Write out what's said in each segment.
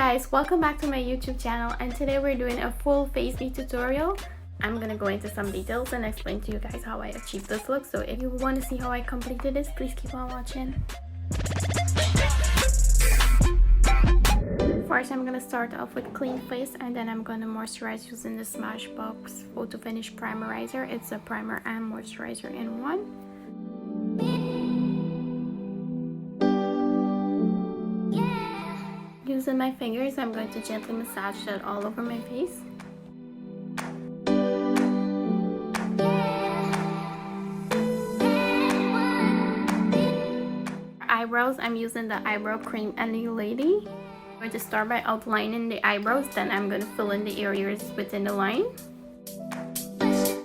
guys, welcome back to my YouTube channel, and today we're doing a full face bead tutorial. I'm gonna go into some details and explain to you guys how I achieved this look. So if you want to see how I completed this, please keep on watching. First, I'm gonna start off with clean face, and then I'm gonna moisturize using the Smashbox Photo Finish Primerizer. It's a primer and moisturizer in one. Using my fingers, I'm going to gently massage that all over my face. Eyebrows, I'm using the eyebrow cream Any Lady. I'm going to start by outlining the eyebrows, then I'm going to fill in the areas within the line.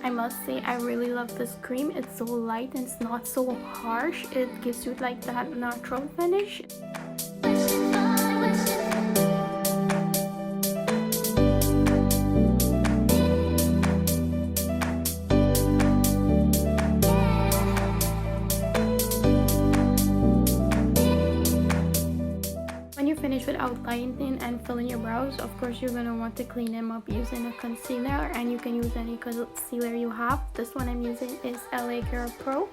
I must say I really love this cream. It's so light and it's not so harsh. It gives you like that natural finish. Finish with outlining and filling your brows. Of course, you're gonna want to clean them up using a concealer, and you can use any concealer you have. This one I'm using is LA Girl Pro.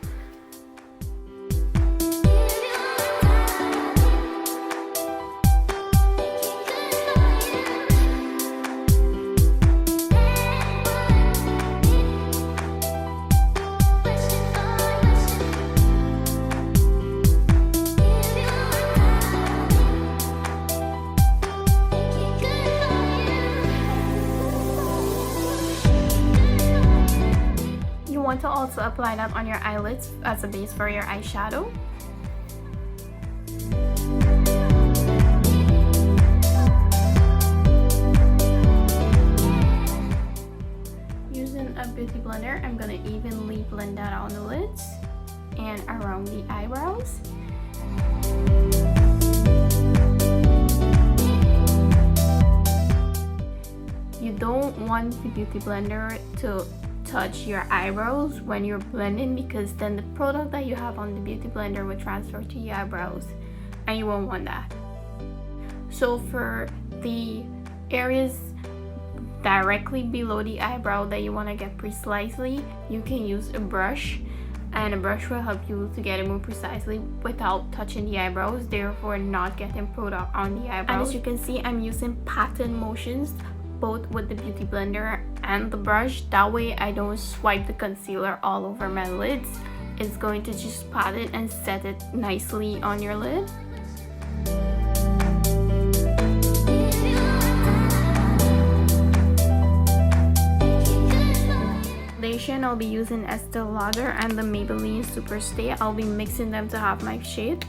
Want to also apply that on your eyelids as a base for your eyeshadow. Using a beauty blender, I'm going to evenly blend that on the lids and around the eyebrows. You don't want the beauty blender to touch your eyebrows when you're blending, because then the product that you have on the beauty blender will transfer to your eyebrows and you won't want that. So for the areas directly below the eyebrow that you want to get precisely, you can use a brush, and a brush will help you to get it more precisely without touching the eyebrows, therefore not getting product on the eyebrows. And as you can see, I'm using pattern motions both with the beauty blender and the brush. That way I don't swipe the concealer all over my lids. It's going to just pat it and set it nicely on your lid. Foundation, I'll be using Estee Lauder and the Maybelline Superstay. I'll be mixing them to have my shade.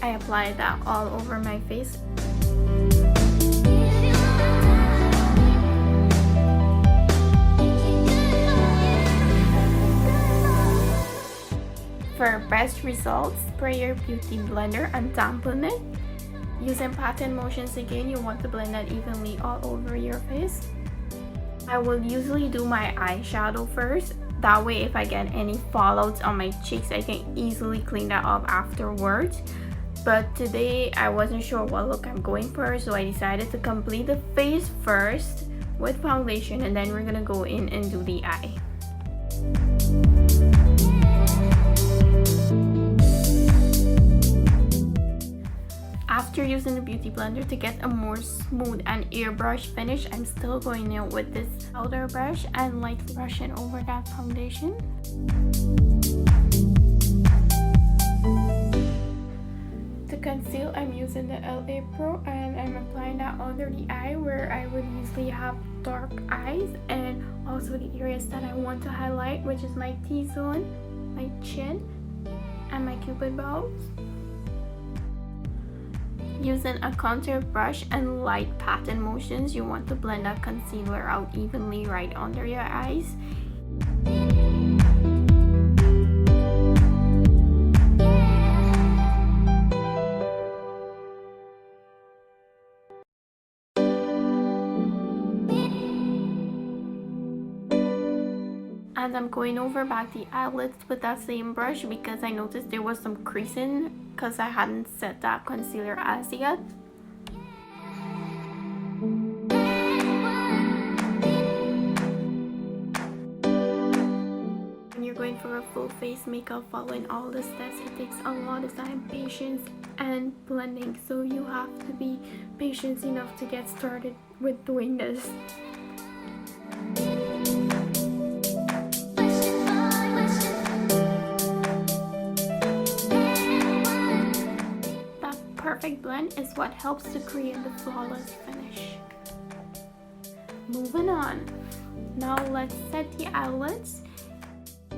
I apply that all over my face. For best results, spray your beauty blender and dampen it. Using pattern motions again, you want to blend that evenly all over your face. I will usually do my eyeshadow first. That way if I get any fallouts on my cheeks, I can easily clean that up afterwards. But today I wasn't sure what look I'm going for, so I decided to complete the face first with foundation, and then we're gonna go in and do the eye. After using the beauty blender to get a more smooth and airbrush finish, I'm still going in with this powder brush and lightly brushing over that foundation. To conceal, I'm using the LA Pro, and I'm applying that under the eye where I would usually have dark eyes, and also the areas that I want to highlight, which is my T-zone, my chin, and my cupid bows. Using a contour brush and light pattern motions, you want to blend that concealer out evenly right under your eyes. And I'm going over back the eyelids with that same brush because I noticed there was some creasing because I hadn't set that concealer as yet. for a full face makeup, following all the steps, it takes a lot of time, patience, and blending. So you have to be patient enough to get started with doing this. That perfect blend is what helps to create the flawless finish. Moving on. Now let's set the eyelids.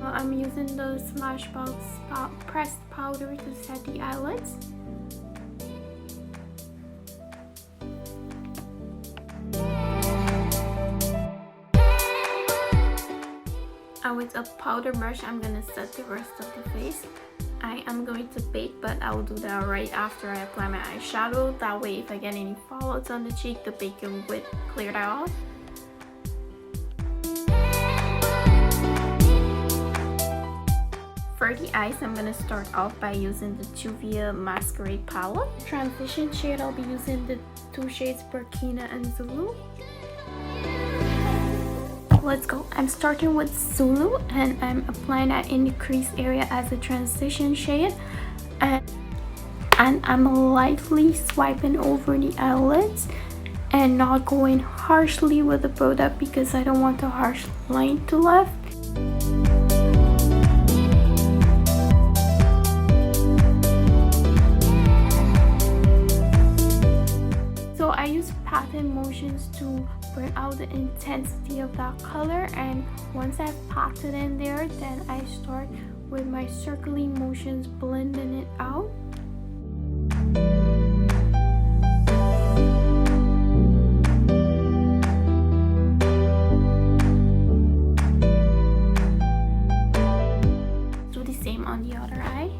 I'm using the Smashbox pressed powder to set the eyelids. And with a powder brush, I'm gonna set the rest of the face. I am going to bake, but I will do that right after I apply my eyeshadow. That way, if I get any fallouts on the cheek, the baking will clear that off. For the eyes, I'm going to start off by using the Juvia Masquerade Palette. Transition shade, I'll be using the two shades Burkina and Zulu. Let's go. I'm starting with Zulu and I'm applying that in the crease area as a transition shade. And I'm lightly swiping over the eyelids and not going harshly with the product because I don't want a harsh line to left. So I use pattern motions to bring out the intensity of that color, and once I've packed it in there, then I start with my circling motions, blending it out. Do the same on the other eye.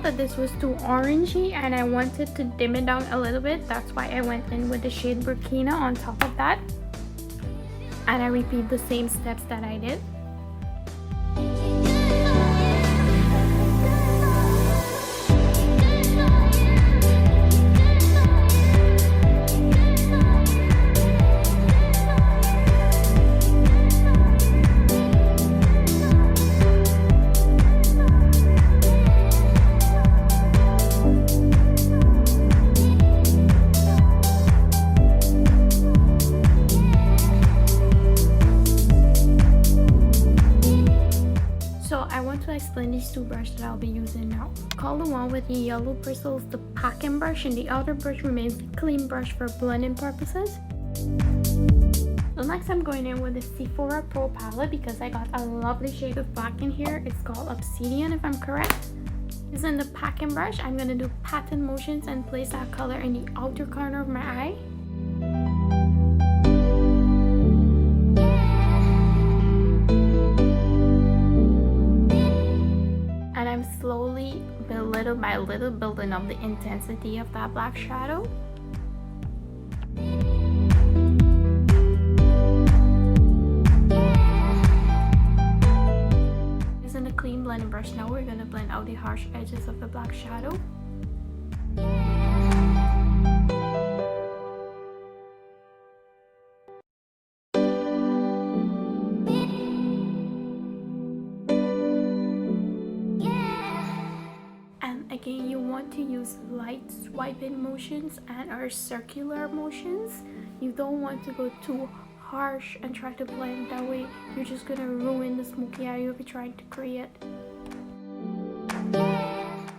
That this was too orangey and I wanted to dim it down a little bit. That's why I went in with the shade Burkina on top of that, and I repeat the same steps that I did. Explain these two brushes that I'll be using now. Call the one with the yellow bristles the packing brush, and the outer brush remains the clean brush for blending purposes. So next I'm going in with the Sephora Pro Palette because I got a lovely shade of black in here. It's called Obsidian if I'm correct. Using the packing brush, I'm going to do pattern motions and place that color in the outer corner of my eye. And I'm slowly, little by little, building up the intensity of that black shadow. Using the clean blending brush, now we're going to blend out the harsh edges of the black shadow. Again, you want to use light swiping motions and/or circular motions. You don't want to go too harsh and try to blend. That way, you're just gonna ruin the smoky eye you'll be trying to create.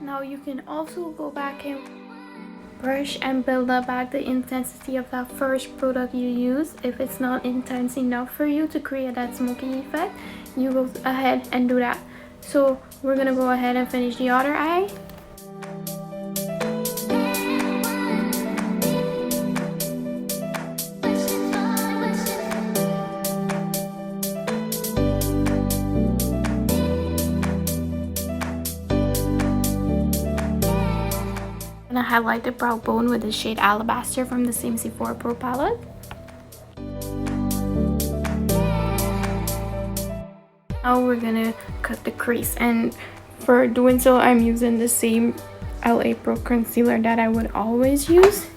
Now you can also go back and brush and build up back the intensity of that first product you use. If it's not intense enough for you to create that smoky effect, you go ahead and do that. So we're gonna go ahead and finish the other eye. gonna highlight the brow bone with the shade Alabaster from the same Sephora Pro Palette. Now we're gonna cut the crease, and for doing so I'm using the same LA Pro concealer that I would always use.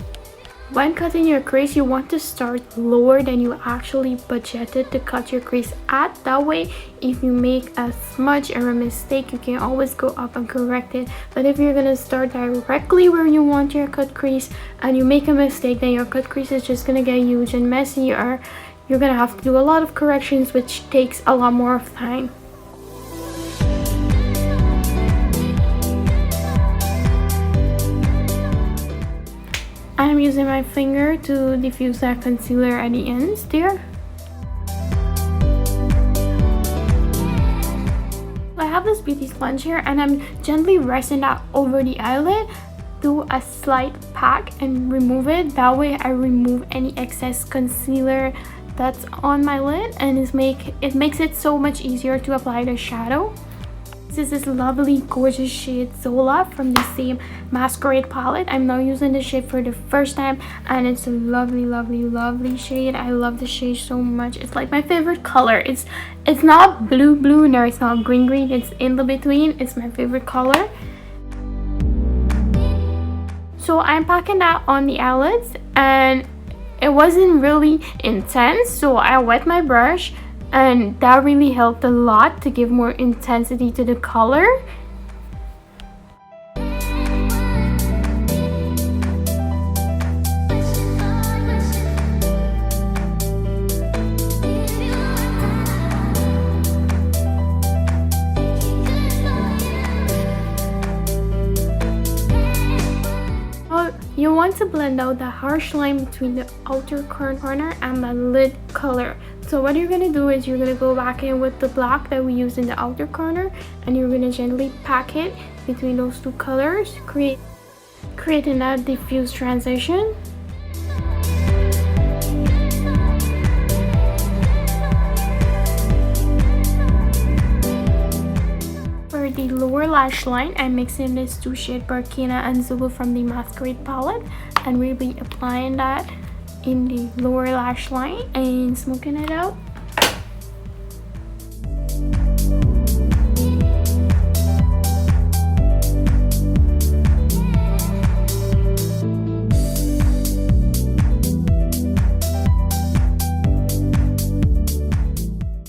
When cutting your crease, you want to start lower than you actually budgeted to cut your crease at. That way, if you make a smudge or a mistake, you can always go up and correct it. But if you're gonna start directly where you want your cut crease and you make a mistake, then your cut crease is just gonna get huge and messy, or you're gonna have to do a lot of corrections, which takes a lot more of time. I'm using my finger to diffuse that concealer at the ends there. I have this beauty sponge here, and I'm gently resting that over the eyelid. Do a slight pack and remove it. That way I remove any excess concealer that's on my lid, and it makes it so much easier to apply the shadow. This is this lovely gorgeous shade Zola from the same Masquerade palette. I'm now using this shade for the first time, and it's a lovely shade. I love the shade so much. It's like my favorite color. It's not blue nor it's not green, it's in the between. It's my favorite color. So I'm packing that on the eyelids, and it wasn't really intense, so I wet my brush, and that really helped a lot to give more intensity to the color. You want to blend out the harsh line between the outer corner and the lid color. So what you're gonna do is you're gonna go back in with the black that we used in the outer corner, and you're gonna gently pack it between those two colors, creating that diffuse transition. For the lower lash line, I'm mixing this two shade Burkina and Juvia from the Masquerade palette, and we'll be applying that in the lower lash line and smoking it out.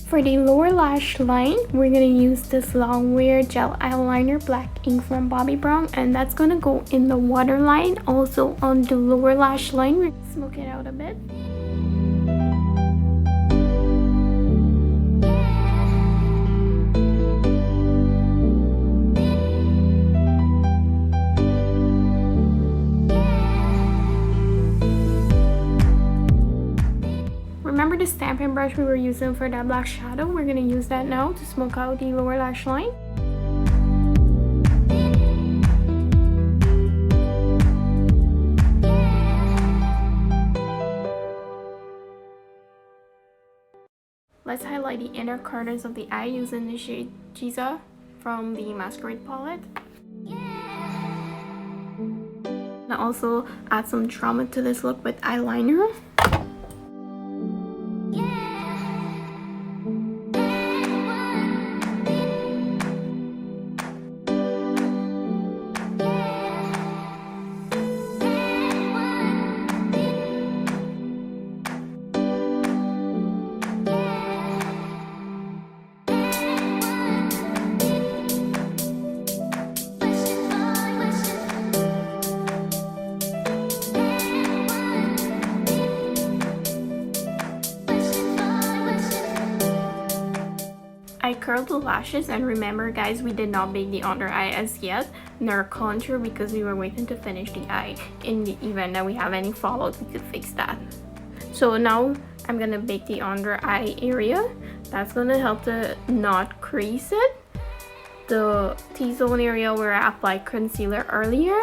For the lower lash line, we're gonna use this Longwear gel eyeliner black ink from Bobbi Brown, and that's gonna go in the waterline, also on the lower lash line. We're gonna smoke it out a bit. Remember the stamping brush we were using for that black shadow? We're gonna use that now to smoke out the lower lash line. Let's highlight the inner corners of the eye using the shade Giza from the Masquerade palette. And also add some drama to this look with eyeliner. I curled the lashes, and remember guys, we did not bake the under eye as yet, nor contour, because we were waiting to finish the eye. In the event that we have any fallout, we could fix that. So now I'm gonna bake the under eye area. That's gonna help to not crease it. The T-zone area where I applied concealer earlier.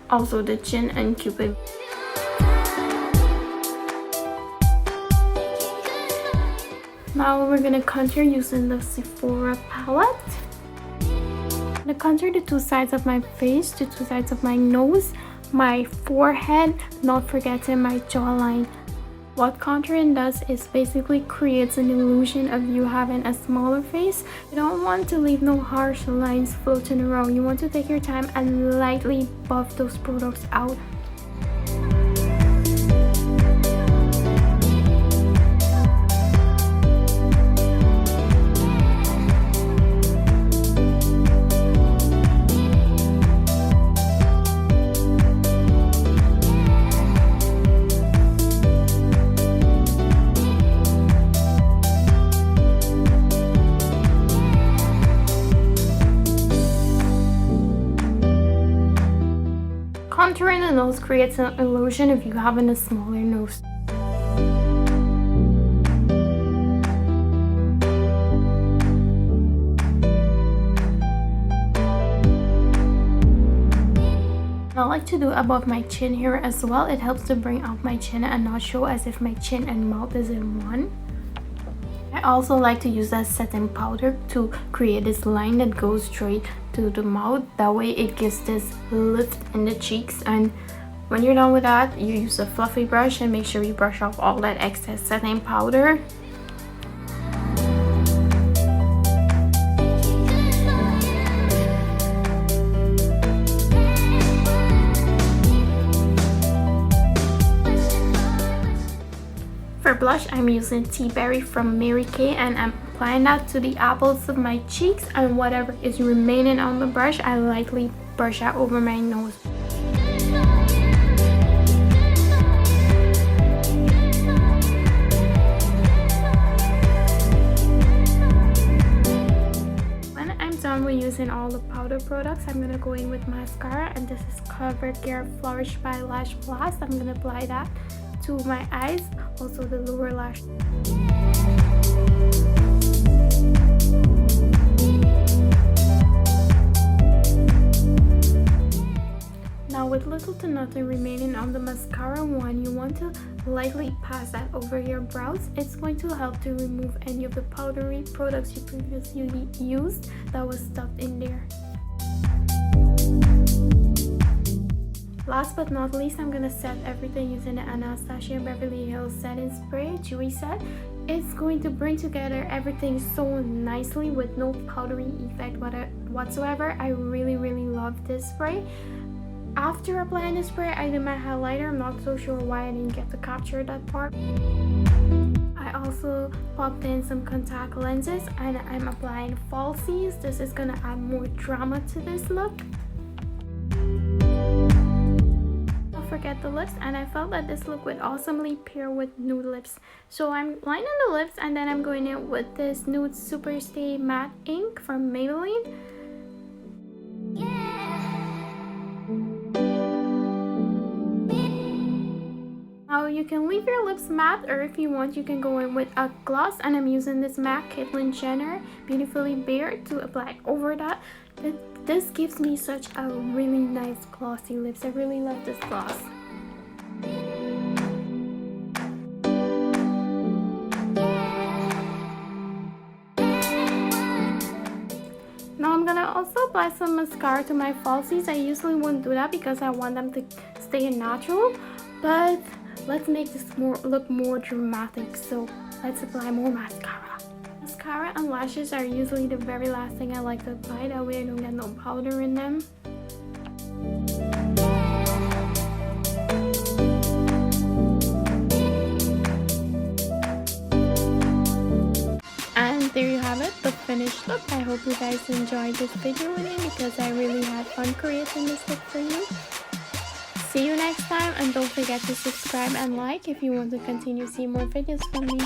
Also the chin and cupid. Now we're gonna contour using the Sephora palette. I'm gonna contour the two sides of my face, the two sides of my nose, my forehead, not forgetting my jawline. What contouring does is basically creates an illusion of you having a smaller face. You don't want to leave no harsh lines floating around. You want to take your time and lightly buff those products out. Contouring the nose creates an illusion of you having a smaller nose. I like to do above my chin here as well. It helps to bring out my chin and not show as if my chin and mouth is in one. I also like to use that setting powder to create this line that goes straight to the mouth. That way it gives this lift in the cheeks, and when you're done with that, you use a fluffy brush and make sure you brush off all that excess setting powder. For blush, I'm using Tea Berry from Mary Kay, and I'm applying that to the apples of my cheeks, and whatever is remaining on the brush, I lightly brush out over my nose. When I'm done with using all the powder products, I'm going to go in with mascara, and this is CoverGirl Flourish by Lash Blast. I'm going to apply that to my eyes, also the lower lash. Now with little to nothing remaining on the mascara one, you want to lightly pass that over your brows. It's going to help to remove any of the powdery products you previously used that was stuffed in there. Last but not least, I'm gonna set everything using the Anastasia Beverly Hills setting spray Dewy Set. It's going to bring together everything so nicely with no powdery effect whatsoever. I really love this spray. After applying the spray, I did my highlighter. I'm not so sure why I didn't get to capture that part. I also popped in some contact lenses, and I'm applying falsies. This is gonna add more drama to this look. Forget the lips, and I felt that this look would awesomely pair with nude lips, so I'm lining the lips, and then I'm going in with this nude Super Stay Matte ink from Maybelline. Now you can leave your lips matte, or if you want you can go in with a gloss, and I'm using this MAC Caitlyn Jenner Beautifully Bare to apply over that. This gives me such a really nice glossy lips. I really love this gloss. Now I'm gonna also apply some mascara to my falsies. I usually wouldn't do that because I want them to stay natural, but let's make this look more dramatic, so let's apply more mascara. Mascara and lashes are usually the very last thing I like to apply, that way I don't get no powder in them. And there you have it, the finished look. I hope you guys enjoyed this video with me because I really had fun creating this look for you. See you next time, and don't forget to subscribe and like if you want to continue seeing more videos from me.